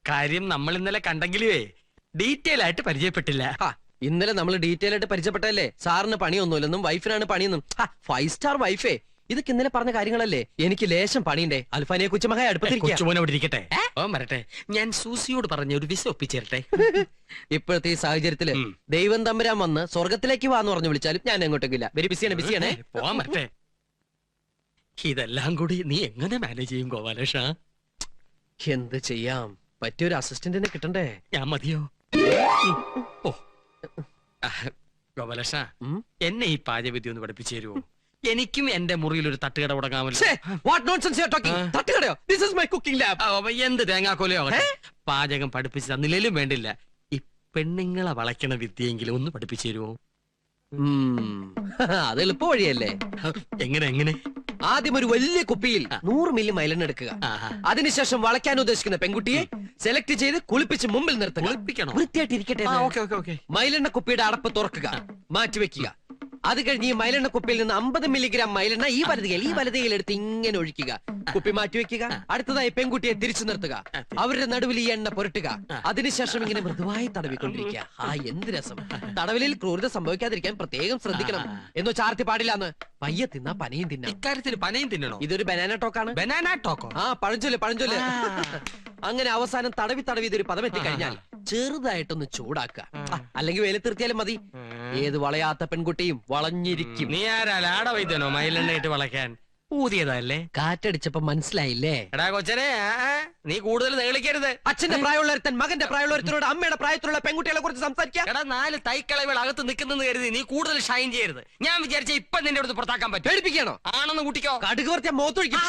കാര്യം നമ്മൾ ഇന്നലെ കണ്ടെങ്കിലേ ഡീറ്റെയിൽ ആയിട്ട് പരിചയപ്പെട്ടില്ല. ഇന്നലെ നമ്മൾ ഡീറ്റെയിൽ ആയിട്ട് പരിചയപ്പെട്ടല്ലേ. സാറിന് പണിയൊന്നുമില്ലെന്നും വൈഫിനാണ് പണിയെന്നും. 5 സ്റ്റാർ വൈഫേ, ഇതൊക്കെ ഇന്നലെ പറഞ്ഞ കാര്യങ്ങളല്ലേ. എനിക്ക് ലേശം പണിയുണ്ടേ. അൽഫാനിയെ കൊച്ചുമകൻ കൊച്ചുമോനെ അവിടെ ഇരിക്കട്ടെ. ഓ വരട്ടെ, ഞാൻ സൂസിയോട് പറഞ്ഞ ഒരു വിസ ഒപ്പിച്ചേരട്ടെ. ഇപ്പോഴത്തെ ഈ സാഹചര്യത്തില് ദൈവം തമ്പുരാൻ വന്ന് സ്വർഗത്തിലേക്ക് വാന്ന് പറഞ്ഞു വിളിച്ചാലും ഞാൻ എങ്ങോട്ടേക്കില്ല. വെരി ബിസിയാണേ. പോവാൻ വരട്ടെ. ഇതെല്ലാം കൂടി നീ എങ്ങനെ മാനേജ് ചെയ്യും ഗോപാലേഷ? എന്ത് ചെയ്യാം, പറ്റിയൊരു അസിസ്റ്റന്റിനെ കിട്ടണ്ടേ. ഞാൻ മതിയോ? ഓ ഗോപാലേഷ, എന്നെ ഈ പാചകവിദ്യ ഒന്ന് പഠിപ്പിച്ചു തരുമോ? എനിക്കും എന്റെ മുറിയിൽ ഒരു തട്ടുകട തുടങ്ങാമല്ലോ. എന്ത് തേങ്ങാക്കോലയോ പാചകം പഠിപ്പിച്ചു തന്നില്ലേലും വേണ്ടില്ല. ഈ പെണ്ണുങ്ങളെ വളയ്ക്കണ വിദ്യയെങ്കിലും ഒന്ന് പഠിപ്പിച്ചു തരുമോ? അത് എളുപ്പ വഴിയല്ലേ. എങ്ങനെ? ആദ്യം ഒരു വലിയ കുപ്പിയിൽ 100 മില്ലി മൈലെണ്ണ എടുക്കുക. അതിനുശേഷം വളയ്ക്കാൻ ഉദ്ദേശിക്കുന്ന പെൺകുട്ടിയെ സെലക്ട് ചെയ്ത് കുളിപ്പിച്ച് മുമ്പിൽ നിർത്തുക. വൃത്തിയായിട്ട് ഇരിക്കട്ടെ. മൈലെണ്ണ കുപ്പിയുടെ അടപ്പ് തുറക്കുക, മാറ്റിവെക്കുക. അത് കഴിഞ്ഞ് ഈ മൈലെണ്ണ കുപ്പിയിൽ നിന്ന് 50 മില്ലിഗ്രാം മൈലെണ്ണ ഈ വലതയിൽ എടുത്ത് ഇങ്ങനെ ഒഴിക്കുക. കുപ്പി മാറ്റിവെക്കുക. അടുത്തതായി പെൺകുട്ടിയെ തിരിച്ചു നിർത്തുക. അവരുടെ നടുവിൽ ഈ എണ്ണ പുരട്ടുക. അതിനുശേഷം ഇങ്ങനെ മൃദുവായി തടവിക്കൊണ്ടിരിക്കുക. എന്ത് രസം. തടവിലിൽ ക്രൂരത സംഭവിക്കാതിരിക്കാൻ പ്രത്യേകം ശ്രദ്ധിക്കണം. എന്നോ ചാർത്തി പാടില്ലാന്ന്. പയ്യെ തിന്നാ പനയും തിന്നാം. ഇക്കാര്യത്തിൽ പനയും തിന്നണോ? ഇതൊരു ബനാന ടോക്കാണ്. Banana Toko? പഴഞ്ചൊല്ല്. അങ്ങനെ അവസാനം തടവി ഇതൊരു പദമെത്തി കഴിഞ്ഞാൽ ചെറുതായിട്ടൊന്ന് ചൂടാക്കുക. അല്ലെങ്കിൽ വെയിലത്തിർത്തിയാലും മതി. ഏത് വളയാത്ത പെൺകുട്ടിയും വളഞ്ഞിരിക്കും. നീ ആരാ ലാട വൈദ്യനോ മയിലെണ്ണയിട്ട് വളയ്ക്കാൻ? ഊതിയതല്ലേ? കാറ്റടിച്ചപ്പോ മനസ്സിലായില്ലേ? എടാ കൊച്ചനെ, നീ കൂടുതൽ നേളിക്കരുത്. അച്ഛന്റെ പ്രായമുള്ളൊരുത്തൻ മകന്റെ പ്രായമുള്ളൊരുത്തനോട് അമ്മയുടെ പ്രായത്തിലുള്ള പെൺകുട്ടികളെ കുറിച്ച് സംസാരിക്കാം. എടാ 4 തൈക്കളകൾ അകത്ത് നിൽക്കുന്നെന്ന് കരുതി നീ കൂടുതൽ ഷൈൻ ചെയ്യരുത്. ഞാൻ വിചാരിച്ച ഇപ്പൊ നിന്റെ അടുത്ത് പുറത്താക്കാൻ പറ്റും. പേടിപ്പിക്കണോ? ആണെന്ന് കൂട്ടിക്കോ. കടുക് വർത്തിയ മോത്തൊഴിക്കും.